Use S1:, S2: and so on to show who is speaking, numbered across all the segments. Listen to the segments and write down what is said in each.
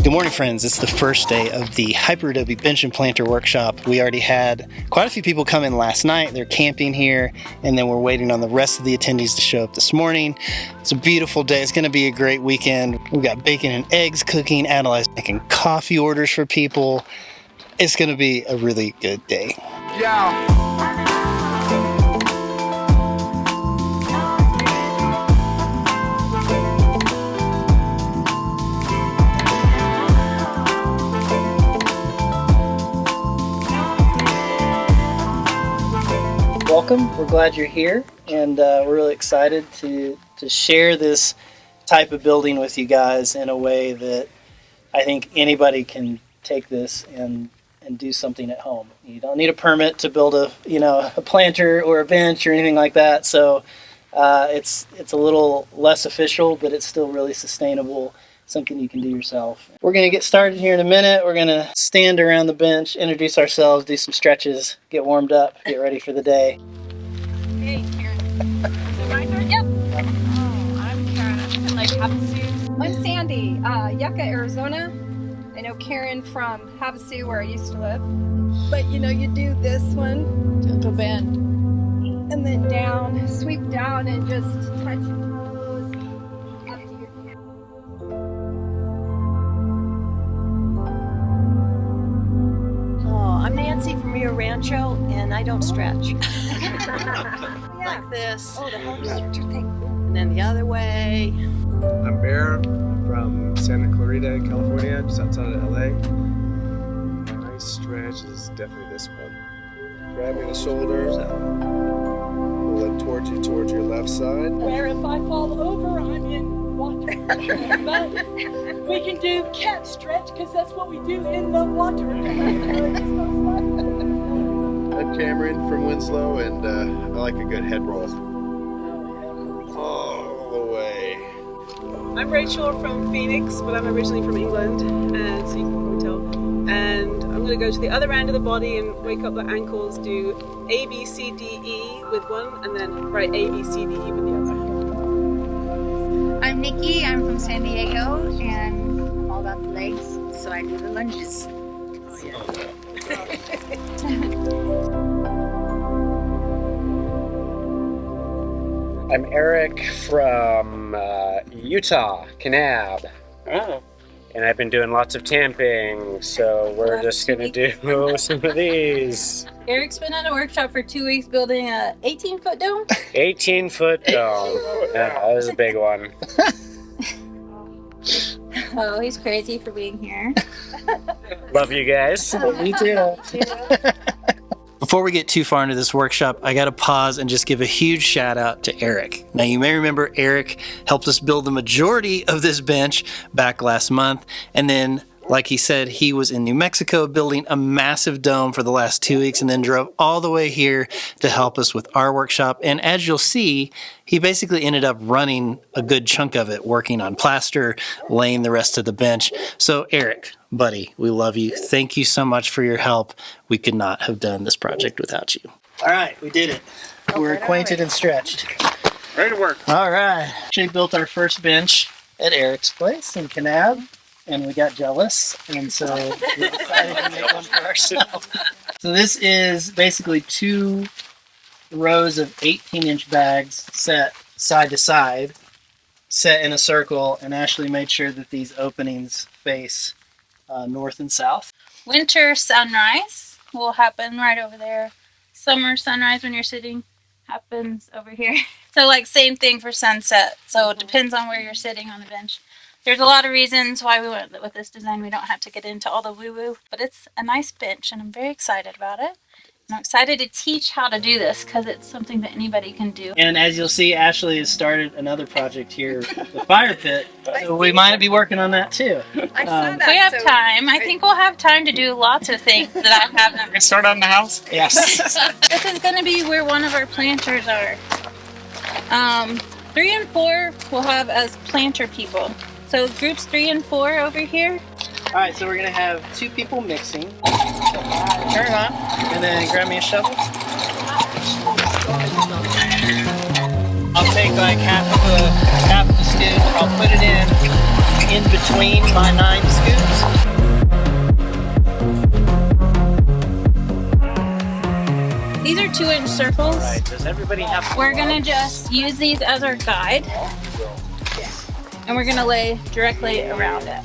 S1: Good morning, friends. It's the first day of the Hyperadobe Bench and Planter Workshop. We already had quite a few people come in last night. They're camping here, and then we're waiting on the rest of the attendees to show up this morning. It's a beautiful day. It's going to be a great weekend. We've got bacon and eggs cooking, Adelaide's making coffee orders for people. It's going to be a really good day.
S2: Yeah.
S1: Welcome. We're glad you're here, and we're really excited to share this type of building with you guys in a way that I think anybody can take this and do something at home. You don't need a permit to build a planter or a bench or anything like that. So it's a little less official, but it's still really sustainable. Something you can do yourself. We're going to get started here in a minute. We're going to stand around the bench, introduce ourselves, do some stretches, get warmed up, get ready for the day.
S3: Hey, Karen. Is it my turn? Yep. Oh, I'm Karen. I'm in like Havasu. I'm Sandy, Yucca, Arizona. I know Karen from Havasu, where I used to live. But you do this one, gentle bend, and then down, sweep down, and just touch your toes up to your chin.
S4: I'm Nancy from Rio Rancho, and I don't stretch. Like this.
S3: Oh, the hamster thing.
S4: And then the other way.
S2: I'm Bear. I'm from Santa Clarita, California, just outside of LA. Nice stretch is definitely this one. Grabbing the shoulders, pull it towards your left side.
S5: Where if I fall over, I'm in water. But we can do cat stretch because that's what we do in the water.
S2: I'm Cameron from Winslow, and I like a good head roll. All the way.
S6: I'm Rachel from Phoenix, but I'm originally from England, so you can probably tell. And I'm going to go to the other end of the body and wake up the ankles, do A, B, C, D, E with one, and then write A, B, C, D, E with the other.
S7: I'm Nikki, I'm from San Diego, and I'm all about the legs, so I do the lunges.
S6: Oh, yeah.
S8: I'm Eric from Utah, Kanab.
S1: Oh.
S8: And I've been doing lots of tamping, so we're just going to do some of these.
S3: Eric's been at a workshop for 2 weeks building a 18-foot dome.
S8: 18-foot dome. Yeah, that was a big one.
S7: Oh, he's crazy for being here.
S8: Love you guys.
S1: Me too. Before we get too far into this workshop, I got to pause and just give a huge shout out to Eric. Now, you may remember Eric helped us build the majority of this bench back last month. And then, like he said, he was in New Mexico building a massive dome for the last 2 weeks and then drove all the way here to help us with our workshop. And as you'll see, he basically ended up running a good chunk of it, working on plaster, laying the rest of the bench. So Eric, buddy, we love you. Thank you so much for your help. We could not have done this project without you. All right, we did it. We're acquainted and stretched.
S2: Ready to work.
S1: All right. Actually built our first bench at Eric's place in Kanab, and we got jealous, and so we decided to make one for ourselves. So this is basically 2 rows of 18-inch bags set side to side, set in a circle, and Ashley made sure that these openings face north and south.
S7: Winter sunrise will happen right over there. Summer sunrise when you're sitting happens over here. So like same thing for sunset. So it depends on where you're sitting on the bench. There's a lot of reasons why we went with this design. We don't have to get into all the woo-woo, but it's a nice bench and I'm very excited about it. I'm excited to teach how to do this because it's something that anybody can do.
S1: And as you'll see, Ashley has started another project here, the fire pit. So we might be working on that too.
S3: I saw that.
S7: We have time. I think we'll have time to do lots of things that I haven't.
S8: Can start on the house?
S1: Yes.
S7: This is going to be where one of our planters are. 3 and 4 we'll have as planter people. So groups 3 and 4 over here.
S1: All right, so we're gonna have 2 people mixing. Turn it on, and then grab me a shovel. I'll take like half of the scoop. I'll put it in between my 9 scoops.
S7: circles.
S8: All right, does everybody have
S7: We're gonna just use these as our guide. And we're gonna lay directly around it.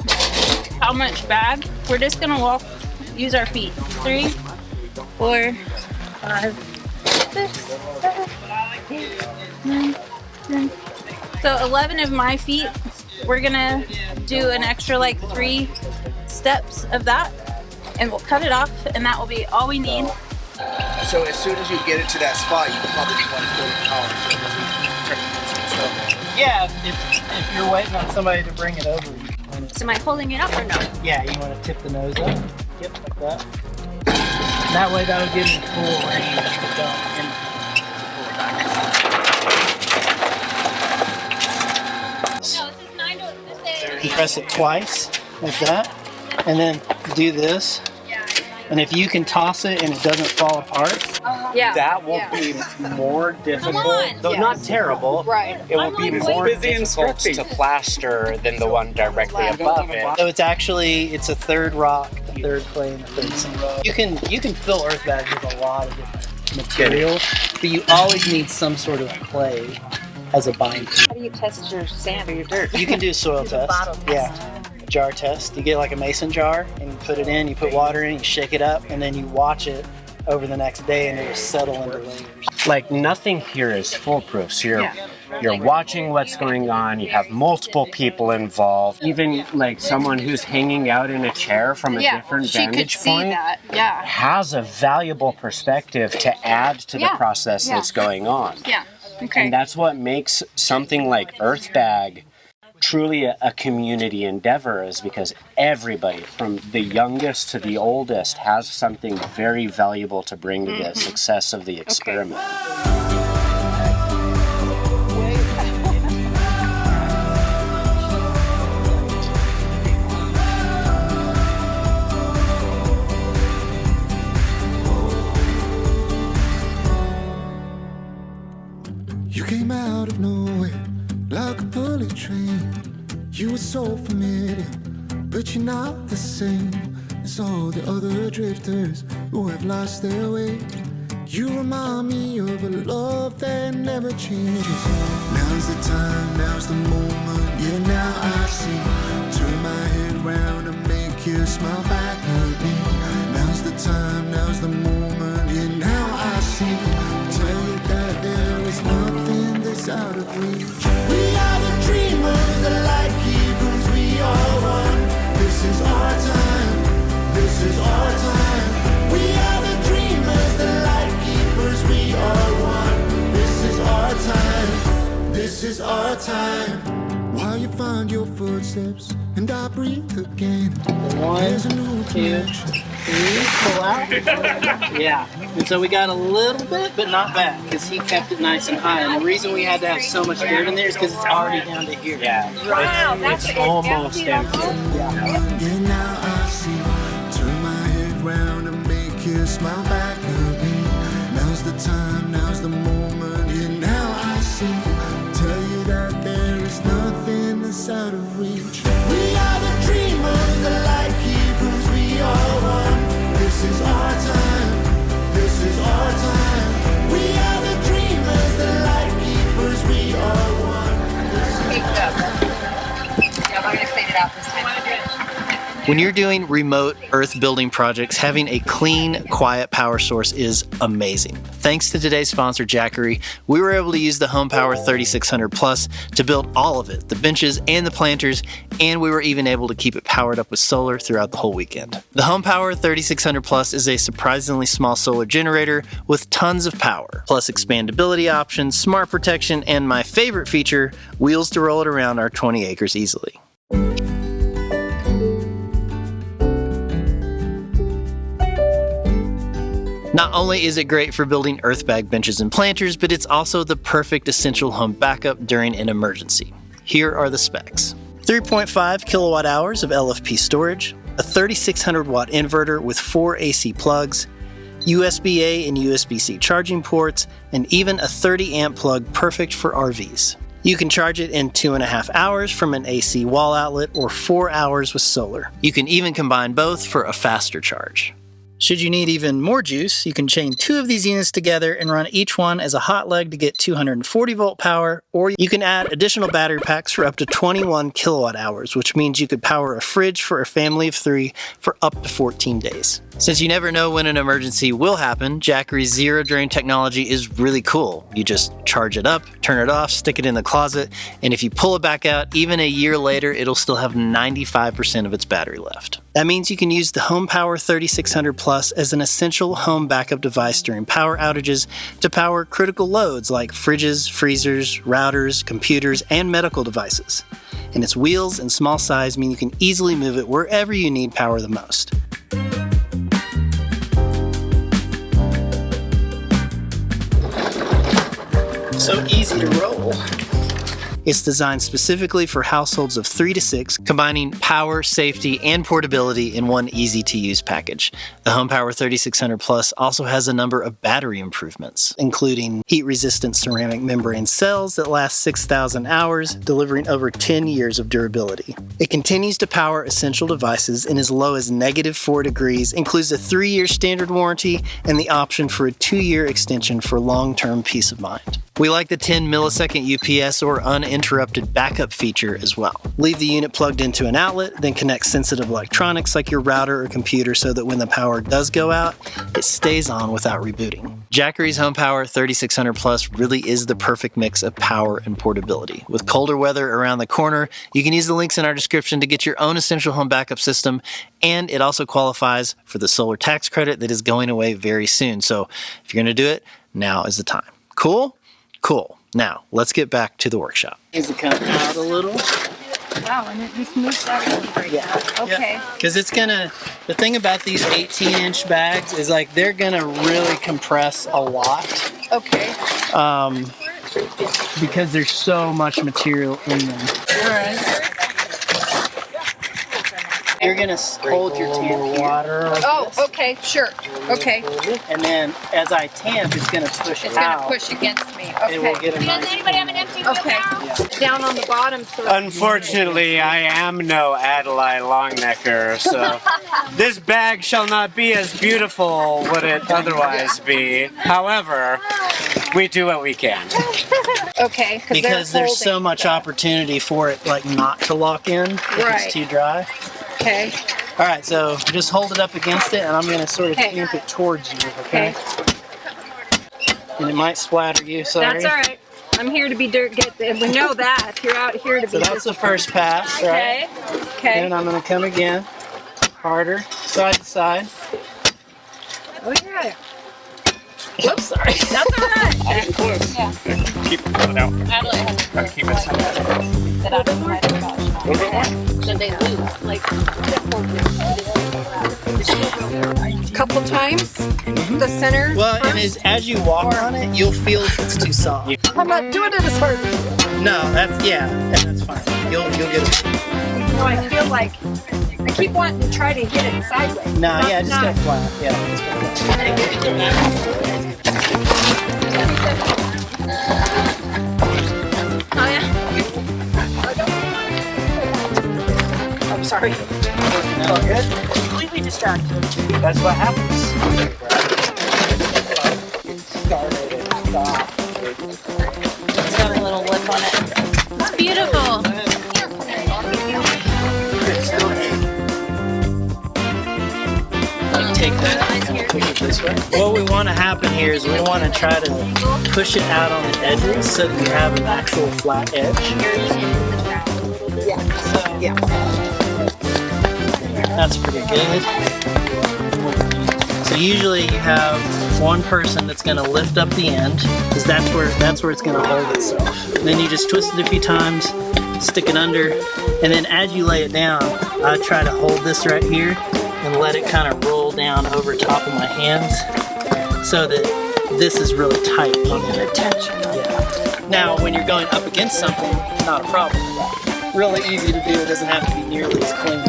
S7: How much bag? We're just gonna use our feet. 3, 4, 5, 6, 7, 8, 9, 10. So 11 of my feet. We're gonna do an extra like 3 steps of that, and we'll cut it off, and that will be all we need.
S2: So as soon as you get it to that spot, you probably just want to pull the power. So it doesn't turn into stuff.
S1: Yeah, if you're waiting on somebody to bring it over,
S4: So am I holding it up or no?
S1: yeah, you want to tip the nose up. Yep, like that. That way, that'll give you full range to dump in. You press it twice, like that, and then do this. And if you can toss it and it doesn't fall apart,
S3: Yeah.
S8: That will be more difficult, though not terrible.
S3: Right.
S8: It will be more difficult to plaster than the one directly above it.
S1: so it's a third rock, a third clay, and a third sand. You can fill earth bags with a lot of different material, but you always need some sort of clay as a binder.
S4: How do you test your sand or your dirt?
S1: You can do a soil test.
S4: bottle test.
S1: Yeah. A jar test. You get like a mason jar and you put it in, you put water in, you shake it up, and then you watch it over the next day and it will settle into layers.
S8: Like nothing here is foolproof. So you're watching what's going on. You have multiple people involved. Even like someone who's hanging out in a chair from a different vantage point has a valuable perspective to add to the process that's going on.
S7: Yeah. Okay.
S8: And that's what makes something like earthbag truly a community endeavor, is because everybody from the youngest to the oldest has something very valuable to bring to the success of the experiment.
S9: You came out of nowhere like a bullet train. You were so familiar, but you're not the same as all the other drifters who have lost their way. You remind me of a love that never changes. Now's the time, now's the moment, yeah, now I see. Turn my head round and make you smile back at me. Now's the time, now's the moment, yeah, now I see. Tell you that there is nothing that's out of reach. We are the dreamers, the light keepers, we are one. This is our time, this is our time. We are the dreamers, the light keepers, we are one. This is our time, this is our time. While you find your footsteps and I breathe again, there's a new connection.
S1: 3, pull out. Yeah. And so we got a little bit, but not bad, because he kept it nice and high. And the reason we had to have so much dirt in there is because it's already down to here.
S8: Yeah. It's almost empty.
S9: Yeah, now I see. Turn my head round and make you smile back at me. Now's the time, now's the moment. Yeah, now I see. Tell you that there is nothing that's out of reach. We are the dreamers, the light keepers, we are one. This is our time, this is our time. We are the dreamers, the light keepers, we are one.
S3: Yeah, we're gonna clean it out this time.
S1: When you're doing remote earth building projects, having a clean, quiet power source is amazing. Thanks to today's sponsor, Jackery, we were able to use the HomePower 3600 Plus to build all of it, the benches and the planters, and we were even able to keep it powered up with solar throughout the whole weekend. The HomePower 3600 Plus is a surprisingly small solar generator with tons of power, plus expandability options, smart protection, and my favorite feature, wheels to roll it around our 20 acres easily. Not only is it great for building earthbag benches and planters, but it's also the perfect essential home backup during an emergency. Here are the specs. 3.5 kilowatt hours of LFP storage, a 3600 watt inverter with 4 AC plugs, USB-A and USB-C charging ports, and even a 30 amp plug perfect for RVs. You can charge it in 2.5 hours from an AC wall outlet or 4 hours with solar. You can even combine both for a faster charge. Should you need even more juice, you can chain 2 of these units together and run each one as a hot leg to get 240 volt power, or you can add additional battery packs for up to 21 kilowatt hours, which means you could power a fridge for a family of 3 for up to 14 days. Since you never know when an emergency will happen, Jackery's zero drain technology is really cool. You just charge it up, turn it off, stick it in the closet, and if you pull it back out, even a year later, it'll still have 95% of its battery left. That means you can use the HomePower 3600 Plus as an essential home backup device during power outages to power critical loads like fridges, freezers, routers, computers, and medical devices. And its wheels and small size mean you can easily move it wherever you need power the most. So easy to roll. It's designed specifically for households of 3 to 6, combining power, safety, and portability in one easy-to-use package. The HomePower 3600 Plus also has a number of battery improvements, including heat-resistant ceramic membrane cells that last 6,000 hours, delivering over 10 years of durability. It continues to power essential devices in as low as -4 degrees, includes a 3-year standard warranty, and the option for a 2-year extension for long-term peace of mind. We like the 10 millisecond UPS or uninterrupted backup feature as well. Leave the unit plugged into an outlet, then connect sensitive electronics like your router or computer so that when the power does go out, it stays on without rebooting. Jackery's HomePower 3600 Plus really is the perfect mix of power and portability. With colder weather around the corner, you can use the links in our description to get your own essential home backup system, and it also qualifies for the solar tax credit that is going away very soon. So if you're going to do it, now is the time. Cool? Cool. Now, let's get back to the workshop. Is it coming out a little?
S3: Wow, and it just moves out right
S1: Yeah.
S3: Okay.
S1: Because it's gonna, the thing about these 18-inch bags is like they're gonna really compress a lot.
S3: Okay.
S1: Because there's so much material in them.
S3: All right.
S1: You're gonna hold your tamp water.
S3: Oh, okay, sure. Okay.
S1: And then as I tamp, it's gonna push
S3: It's
S1: out.
S3: gonna push against me. Okay.
S1: And we'll get a
S7: Does
S1: nice.
S7: anybody have an empty wheel
S3: Okay.
S7: barrel?
S3: Down on the bottom. So
S8: Unfortunately, I am no Adelaide Longnecker, so this bag shall not be as beautiful would it otherwise be. However, we do what we can.
S3: Okay.
S1: Because there's so much opportunity for it like not to lock in if
S3: Right.
S1: it's too dry.
S3: Okay.
S1: All right, so just hold it up against it, and I'm gonna sort of
S3: Okay.
S1: tamp it towards you, okay? And it might splatter you. Sorry.
S3: That's all right. I'm here to be dirt. We know that. You're out here to
S1: So
S3: be.
S1: that's the first pass, right?
S3: Okay. Okay.
S1: And I'm gonna come again, harder, side to side.
S3: Oh yeah.
S1: Whoops, sorry.
S3: That's all right.
S8: Keep it out.
S7: Adelaide has a
S8: Keep it
S7: that I don't like about. So they lose. Like,
S3: Couple times. The center.
S1: Well, and as you walk on it, you'll feel if it's too soft.
S3: I'm not doing it as hard.
S1: No, that's fine. You'll get it.
S3: No, I feel like I keep wanting to try to hit it sideways.
S1: No,
S3: Not-
S1: yeah, just
S3: not-
S1: go flat. Yeah, just go flat.
S3: Oh yeah. I'm sorry.
S1: All good?
S3: Completely distracted.
S1: That's what happens. Started and stopped.
S7: It's got a little lip on it. It's beautiful.
S1: Take that and kind of push it this way. What we want to happen here is we want to try to push it out on the edges so that we have an actual flat edge.
S3: Yeah.
S1: That's pretty good. So usually you have one person that's going to lift up the end, because that's where it's going to hold itself. And then you just twist it a few times, stick it under, and then as you lay it down, I try to hold this right here and let it kind of roll down over top of my hands so that this is really tight on the tension. Yeah. Now, when you're going up against something, not a problem. Really easy to do. It doesn't have to be nearly as clean.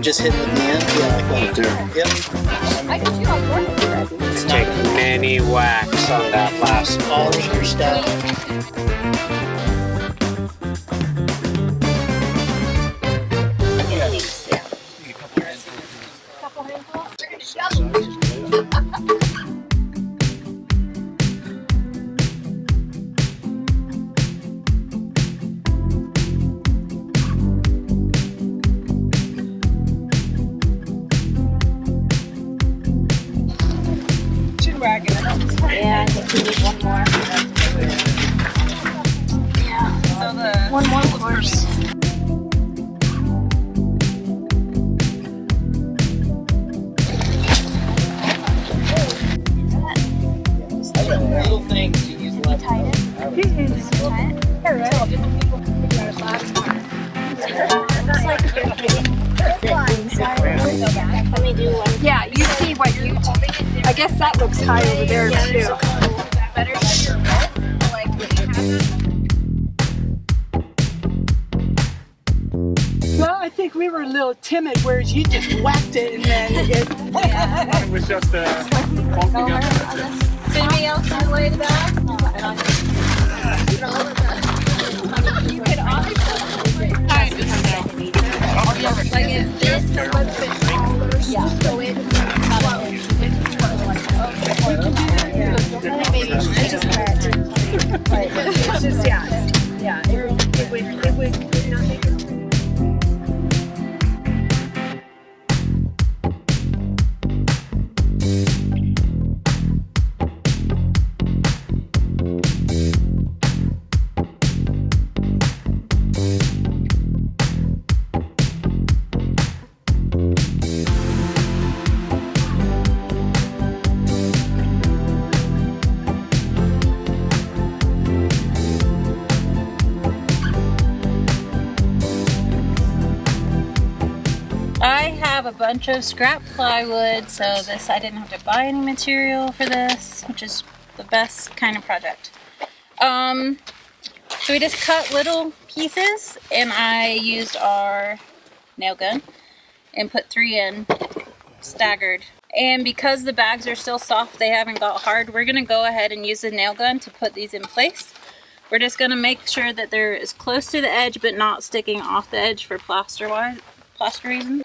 S1: just hitting the pan. Yeah, like that. Yep.
S3: I can do all sorts of thread.
S1: It's
S8: Take
S1: not
S8: many whacks on that last
S1: all
S8: portion.
S1: of your stuff.
S6: Should wag it.
S4: Yeah, I think we need one more.
S6: So the
S4: One more, of course.
S1: Little things you use left.
S4: Let me do one.
S3: Yeah, you see what you. I guess that looks high over there too.
S5: Well, I think we were a little timid, whereas you just whacked it and then it.
S2: It was just clumping up.
S3: Anybody else on the way to that? You could also like if this a little bit smaller, so it's maybe it's just it's just yeah. It would not make it.
S7: I have a bunch of scrap plywood, so this I didn't have to buy any material for this, which is the best kind of project. So we just cut little pieces, and I used our nail gun and put 3 in staggered. And because the bags are still soft, they haven't got hard, we're gonna go ahead and use the nail gun to put these in place. We're just gonna make sure that they're as close to the edge but not sticking off the edge for plaster reasons.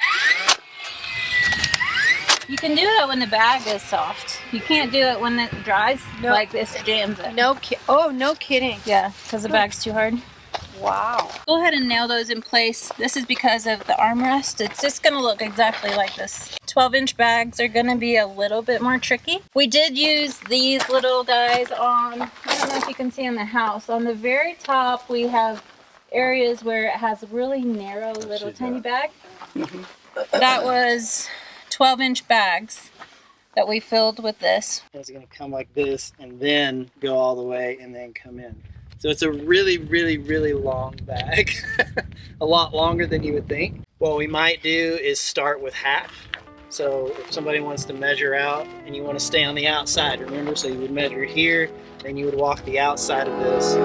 S7: You can do it when the bag is soft. You can't do it when it dries.
S3: No.
S7: Like this jams it.
S3: No kidding.
S7: Yeah, because the bag's too hard.
S3: Wow.
S7: Go ahead and nail those in place. This is because of the armrest. It's just gonna look exactly like this. 12-inch bags are gonna be a little bit more tricky. We did use these little guys on, I don't know if you can see on the house. On the very top, we have areas where it has really narrow little tiny bag. That was 12-inch bags that we filled with this.
S1: It's going to come like this and then go all the way and then come in. So it's a really, really, really long bag. A lot longer than you would think. What we might do is start with half. So if somebody wants to measure out and you want to stay on the outside, remember, so you would measure here, then you would walk the outside of this.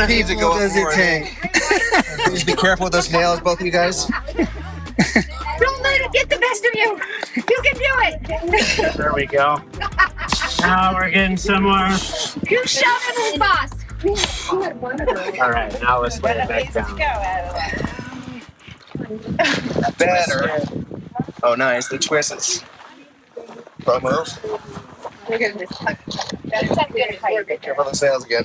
S2: Needs to go does it take? Just be careful with those nails, both of you guys.
S3: Don't let it get the best of you. You can do it.
S8: There we go. Now we're getting somewhere.
S3: You shove it, boss.
S8: All right, now let's get it back down.
S2: Better. Oh, nice. The twists. Pro move.
S3: We're gonna just that's a good height.
S2: Careful the sails again.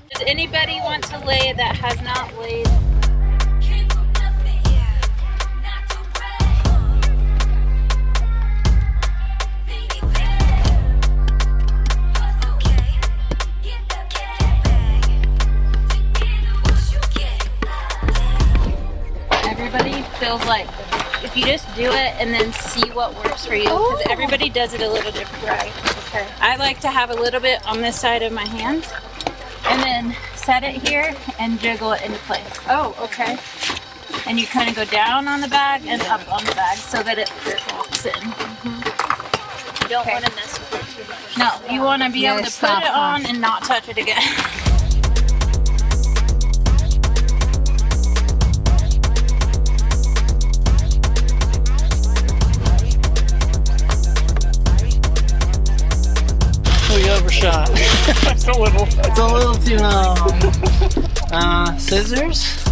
S7: Does anybody want to lay that has not laid? Everybody feels like if you just do it and then see what works for you, because everybody does it a little different. Right. Okay. I like to have a little bit on this side of my hand and then set it here and jiggle it into place.
S3: Oh, okay.
S7: And you kind of go down on the bag and up on the bag so that it locks in.
S4: You don't want to mess with it too much.
S7: No, you want to be able to put it on and not touch it again.
S1: We overshot.
S8: It's a little.
S1: It's a little too long. Scissors?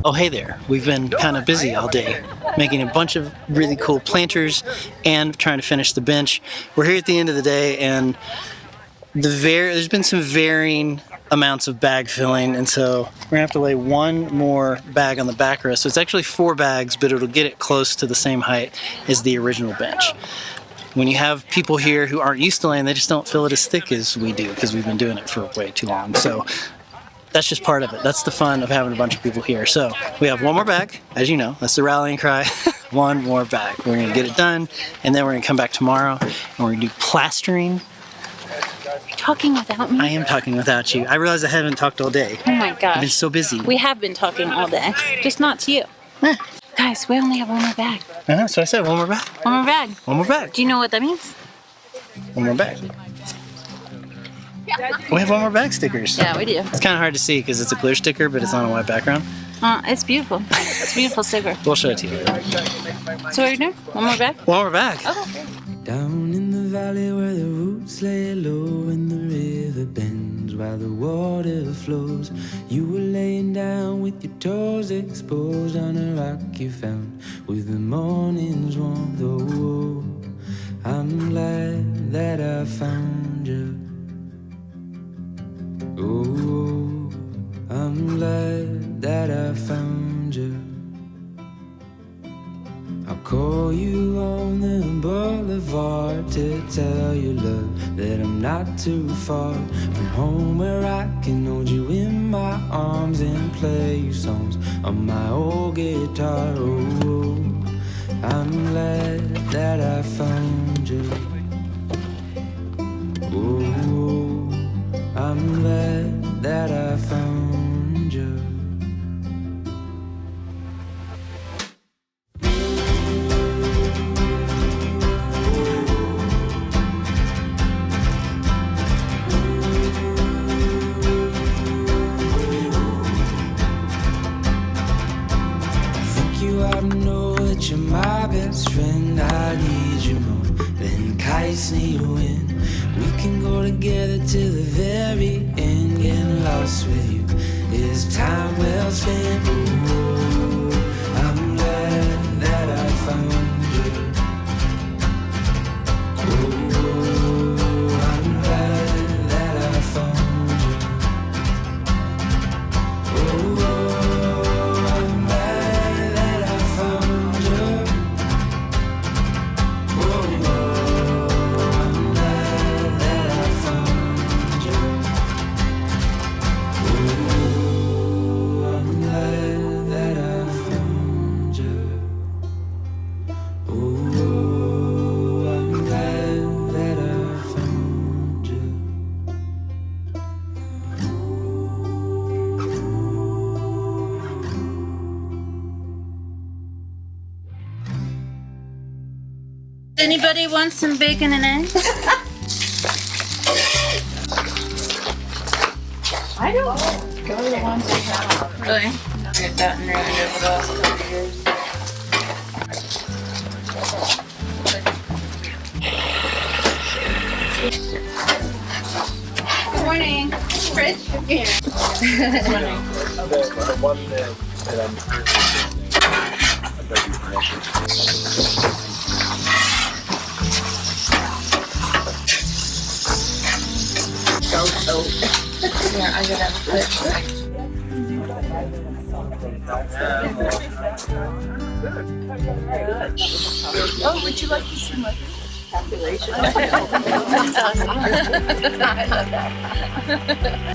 S1: Oh, hey there. We've been kind of busy all day making a bunch of really cool planters and trying to finish the bench. We're here at the end of the day, and there's been some varying amounts of bag filling, and so we're gonna have to lay one more bag on the backrest. So it's actually 4 bags, but it'll get it close to the same height as the original bench. When you have people here who aren't used to laying, they just don't feel it as thick as we do because we've been doing it for way too long. So that's just part of it. That's the fun of having a bunch of people here. So we have one more bag, as you know. That's the rallying cry. One more bag. We're gonna get it done, and then we're gonna come back tomorrow, and we're gonna do plastering.
S7: Talking without me?
S1: I am talking without you. I realize I haven't talked all day.
S7: Oh my gosh.
S1: I've been so busy.
S7: We have been talking all day, just not to you. Guys, we only have one more bag.
S1: I know, so I said one more bag.
S7: One more bag.
S1: One more bag.
S7: Do you know what that means?
S1: One more bag. We have one more bag stickers.
S7: Yeah, we do.
S1: It's kind of hard to see because it's a clear sticker, but it's on a white background.
S7: It's beautiful. It's a beautiful sticker.
S1: We'll show it to you later.
S7: So what are you doing? One more bag?
S1: One more bag.
S7: Okay.
S9: Down in the valley where the roots lay low and the river bends while the water flows, you were laying down with your toes exposed on a rock you found with the morning's warmth. Oh, I'm glad that I found you. Oh, I'm glad that I found you. I'll call you on the boulevard to tell you, love, that I'm not too far from home, where I can hold you in my arms and play you songs on my old guitar. Oh, I'm glad that I found you. Oh, I'm glad that I found you. You're my best friend, I need you more than kites need wind. We can go together to the very end. Getting lost with you is time well spent. Ooh, I'm glad that I found you. Ooh, I'm glad that I found you. Ooh, I'm glad that
S7: Anybody want some bacon and eggs?
S5: I don't go to the ones that have.
S7: Really? I've gotten ruined over the last couple of years. Good morning. Fridge? Yeah.
S2: The one that I'm
S7: Yeah, I gotta have a fridge.
S5: Oh, would you like to see my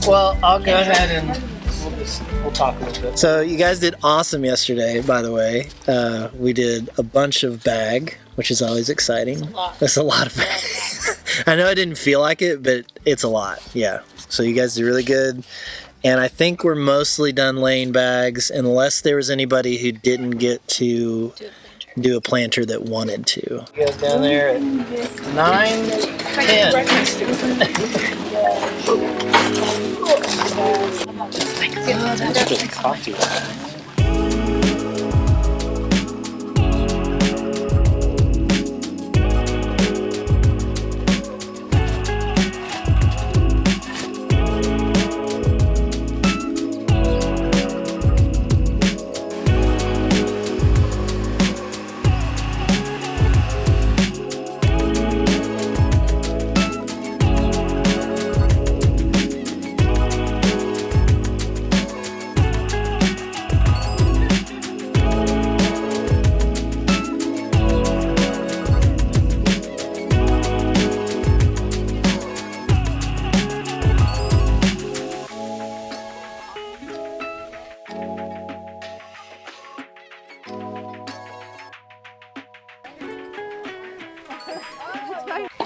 S1: Well, I'll go ahead and we'll talk a little bit. So you guys did awesome yesterday, by the way. We did a bunch of bag, which is always exciting. That's a lot of bag. I know I didn't feel like it, but it's a lot. Yeah. So you guys did really good. And I think we're mostly done laying bags, unless there was anybody who didn't get to do a planter that wanted to. You guys down there at 9, 10. That's just coffee.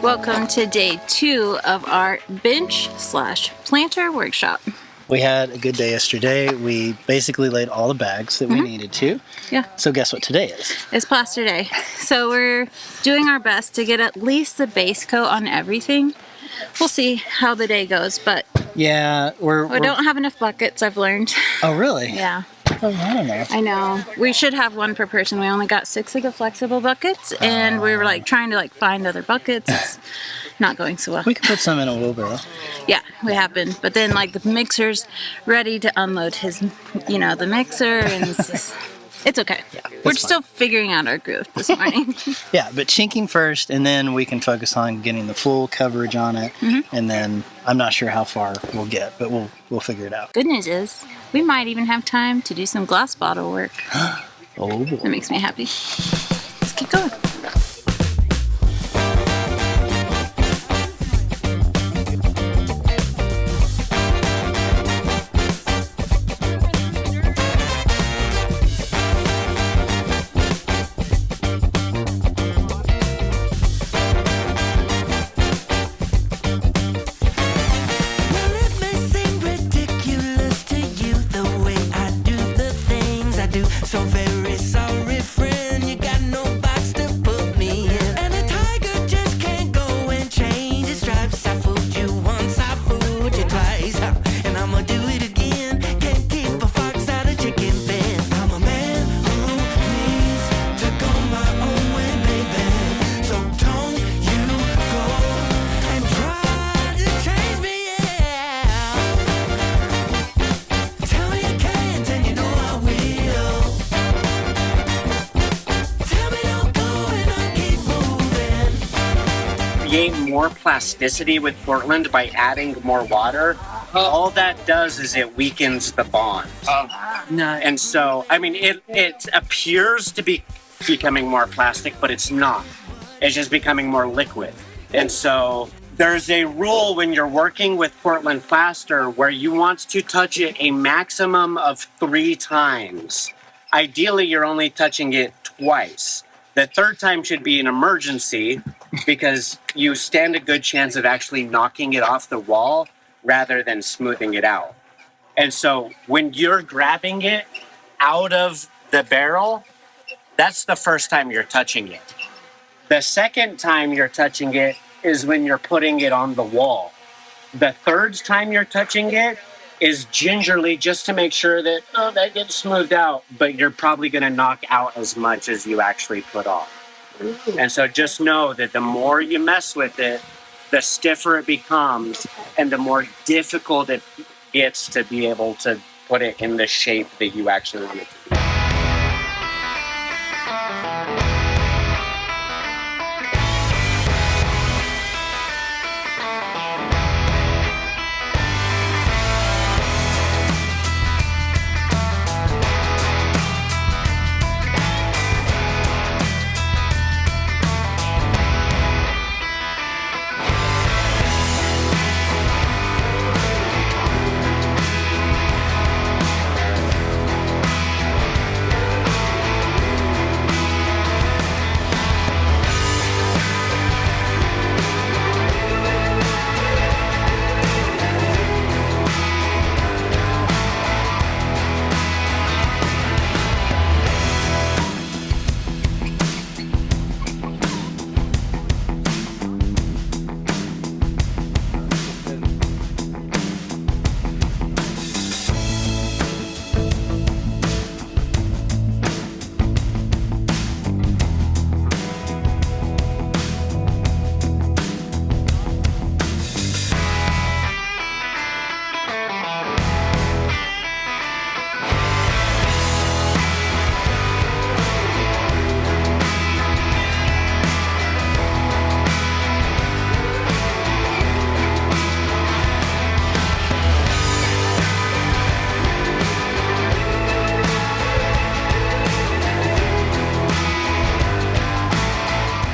S7: Welcome to day 2 of our bench/planter workshop.
S1: We had a good day yesterday. We basically laid all the bags that we needed to.
S7: Yeah.
S1: So guess what today is?
S7: It's plaster day. So we're doing our best to get at least the base coat on everything. We'll see how the day goes, but
S1: Yeah,
S7: we don't have enough buckets, I've learned.
S1: Oh, really?
S7: Yeah.
S1: Oh, I don't know.
S7: I know. We should have one per person. We only got 6 of the flexible buckets, and we were like trying to find other buckets. It's not going so well.
S1: We can put some in a wheelbarrow.
S7: Yeah, we have been. But then the mixer's ready to unload his, the mixer, and it's okay.
S1: Yeah,
S7: we're
S1: it's
S7: still figuring out our groove this morning.
S1: Yeah, but chinking first, and then we can focus on getting the full coverage on it. And then I'm not sure how far we'll get, but we'll figure it out.
S7: Good news is we might even have time to do some glass bottle work.
S1: Oh, boy.
S7: That makes me happy. Let's keep going.
S9: Well, it may seem ridiculous to you the way I do the things I do. So very sorry, friend, you got no box to put me in. And a tiger just can't go and change his stripes. I fooled you once, I fooled you twice, and I'ma do it again. Can't keep a fox out of chicken pen. I'm a man who needs to go my own way, baby. So don't you go and try to change me, yeah. Tell me you can't, and you know I will. Tell me don't go and I'll keep moving.
S8: Create more plasticity with Portland by adding more water. All that does is it weakens the bond. And so, it appears to be becoming more plastic, but it's not. It's just becoming more liquid. And so there's a rule when you're working with Portland plaster where you want to touch it a maximum of 3 times. Ideally, you're only touching it twice. The third time should be an emergency because you stand a good chance of actually knocking it off the wall rather than smoothing it out. And so when you're grabbing it out of the barrel, that's the first time you're touching it. The second time you're touching it is when you're putting it on the wall. The third time you're touching it is gingerly just to make sure that, oh, that gets smoothed out, but you're probably going to knock out as much as you actually put off. And so just know that the more you mess with it, the stiffer it becomes and the more difficult it gets to be able to put it in the shape that you actually want it to be.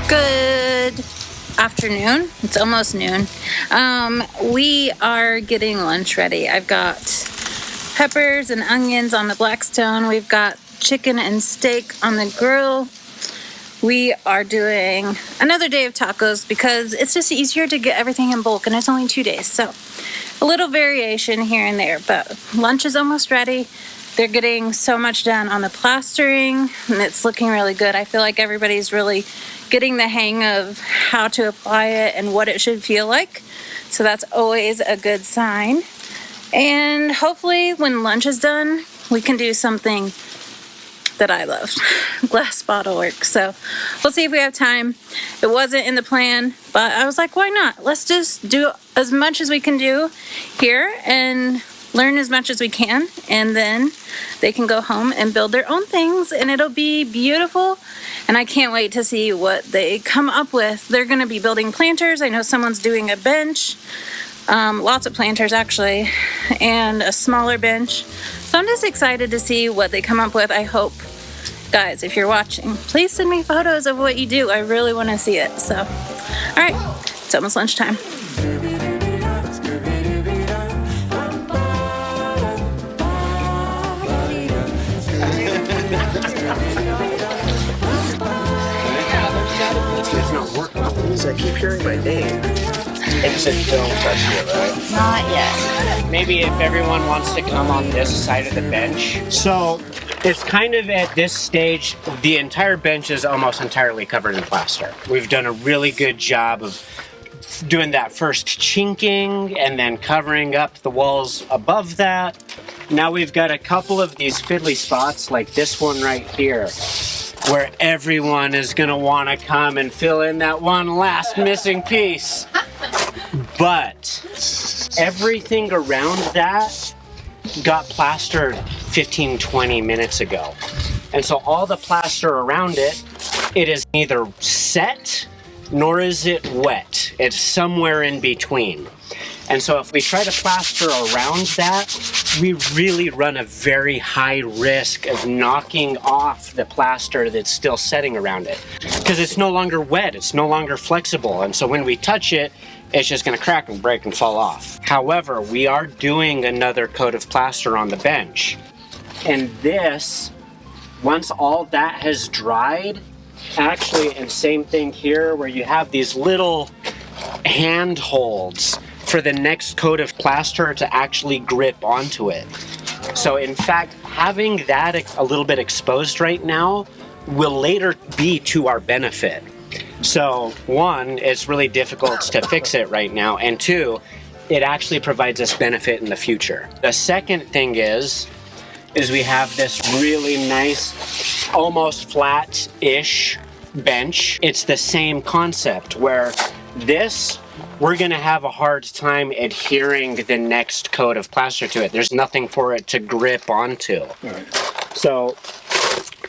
S7: Good afternoon. It's almost noon. We are getting lunch ready. I've got peppers and onions on the Blackstone. We've got chicken and steak on the grill. We are doing another day of tacos because it's just easier to get everything in bulk and it's only 2 days. So a little variation here and there, but lunch is almost ready. They're getting so much done on the plastering and it's looking really good. I feel like everybody's really getting the hang of how to apply it and what it should feel like. So that's always a good sign. And hopefully when lunch is done, we can do something that I love, glass bottle work. So we'll see if we have time. It wasn't in the plan, but I was like, why not? Let's just do as much as we can do here and learn as much as we can. And then they can go home and build their own things and it'll be beautiful. And I can't wait to see what they come up with. They're going to be building planters. I know someone's doing a bench. Lots of planters actually, and a smaller bench. So I'm just excited to see what they come up with. I hope, guys, if you're watching, please send me photos of what you do. I really want to see it. So, all right, it's almost lunchtime.
S2: It's not working. I keep hearing my name.
S8: And said don't touch it, right?
S7: Not yet.
S8: Maybe if everyone wants to come on this side of the bench. So it's kind of at this stage, the entire bench is almost entirely covered in plaster. We've done a really good job of doing that first chinking and then covering up the walls above that. Now we've got a couple of these fiddly spots like this one right here, where everyone is gonna wanna come and fill in that one last missing piece. But everything around that got plastered 15, 20 minutes ago. And so all the plaster around it, it is neither set nor is it wet. It's somewhere in between. And so if we try to plaster around that, we really run a very high risk of knocking off the plaster that's still setting around it. Because it's no longer wet, it's no longer flexible. And so when we touch it, it's just gonna crack and break and fall off. However, we are doing another coat of plaster on the bench. And this, once all that has dried, actually, and same thing here, where you have these little handholds for the next coat of plaster to actually grip onto it. So in fact, having that a little bit exposed right now will later be to our benefit. So one, it's really difficult to fix it right now, and two, it actually provides us benefit in the future. The second thing is we have this really nice, almost flat-ish bench. It's the same concept where this, we're gonna have a hard time adhering the next coat of plaster to it. There's nothing for it to grip onto. So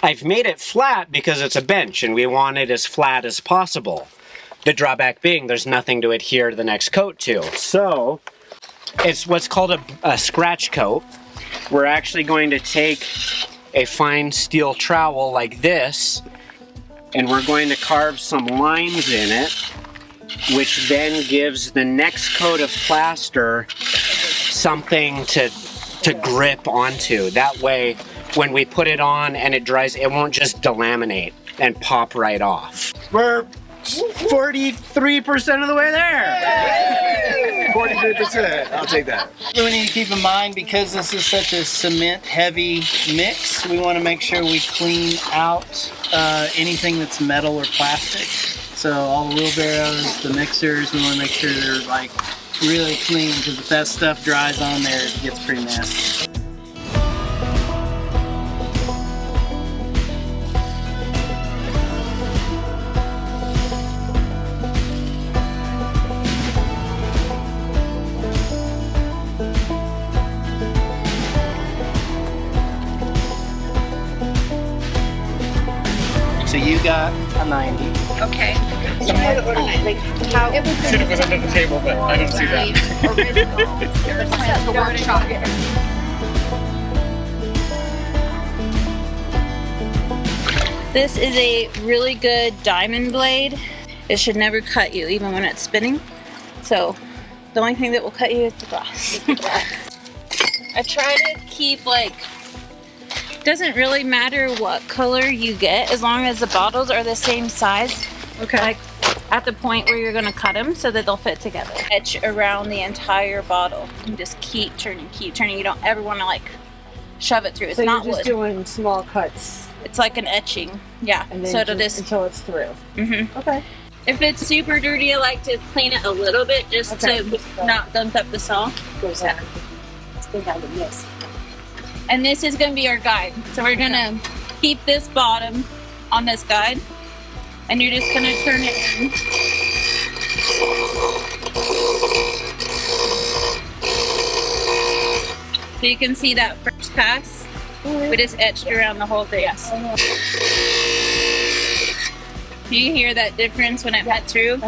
S8: I've made it flat because it's a bench and we want it as flat as possible. The drawback being there's nothing to adhere the next coat to. So it's what's called a scratch coat. We're actually going to take a fine steel trowel like this, and we're going to carve some lines in it, which then gives the next coat of plaster something to grip onto. That way, when we put it on and it dries, it won't just delaminate and pop right off. We're 43% of the way there.
S2: 43%. I'll take that.
S1: We need to keep in mind, because this is such a cement-heavy mix, we want to make sure we clean out anything that's metal or plastic. So all the wheelbarrows, the mixers, we want to make sure they're like really clean, because if that stuff dries on there, it gets pretty nasty. So you got a 90.
S3: Okay.
S10: Should have was under the table, but I don't see that.
S3: The workshop.
S7: This is a really good diamond blade. It should never cut you, even when it's spinning. So the only thing that will cut you is the glass. I try to keep doesn't really matter what color you get as long as the bottles are the same size.
S4: Okay.
S7: Like at the point where you're gonna cut them so that they'll fit together. Etch around the entire bottle and just keep turning, keep turning. You don't ever wanna shove it through. It's
S4: So
S7: not
S4: you're just
S7: wood.
S4: doing small cuts.
S7: It's like an etching. Yeah.
S4: And then
S7: So it'll just
S4: until it's through.
S7: Mm-hmm.
S4: Okay.
S7: If it's super dirty, I like to clean it a little bit just to not gunk up the saw. And this is going to be our guide. So we're going to keep this bottom on this guide, and you're just going to turn it in. So you can see that first pass, we just etched around the whole thing. Yes. Do you hear that difference when it went through?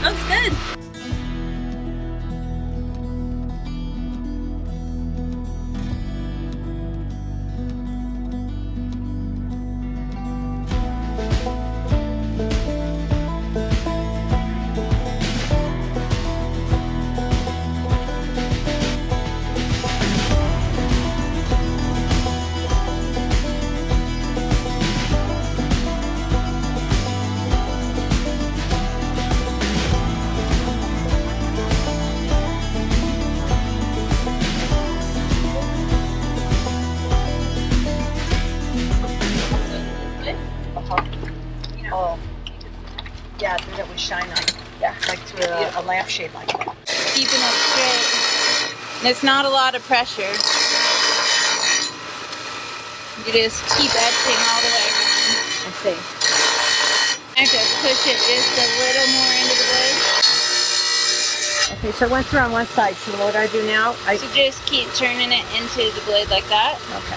S7: Looks good.
S4: Yeah, that would shine on. Yeah, like through a lampshade like that.
S7: Keeping it straight. And it's not a lot of pressure. You just keep etching all the way around.
S4: I see.
S7: I have to push it just a little more into the blade.
S4: Okay, so it went through on one side. So what do I do now?
S7: So just keep turning it into the blade like that.
S4: Okay.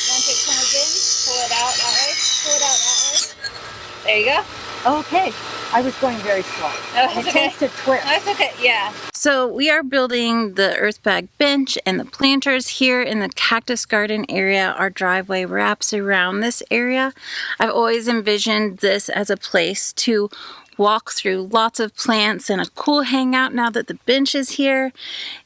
S7: Once it comes in, pull it out that way. Pull it out that way. There you go.
S4: Okay. I was going very slow.
S7: That's
S4: I
S7: okay.
S4: tasted twist.
S7: That's okay, yeah. So we are building the earthbag bench and the planters here in the cactus garden area. Our driveway wraps around this area. I've always envisioned this as a place to walk through lots of plants and a cool hangout now that the bench is here.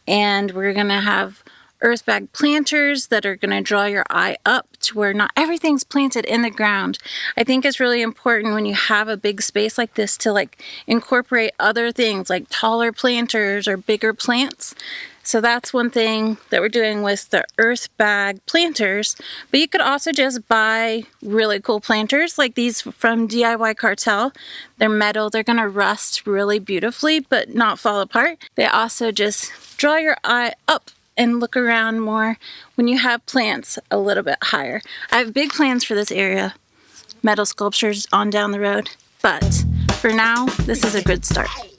S7: And we're gonna have earthbag planters that are going to draw your eye up to where not everything's planted in the ground. I think it's really important when you have a big space like this to like incorporate other things like taller planters or bigger plants. So that's one thing that we're doing with the earthbag planters. But you could also just buy really cool planters like these from DIY Cartel. They're metal, they're gonna rust really beautifully but not fall apart. They also just draw your eye up and look around more when you have plants a little bit higher. I have big plans for this area, metal sculptures on down the road, but for now, this is a good start.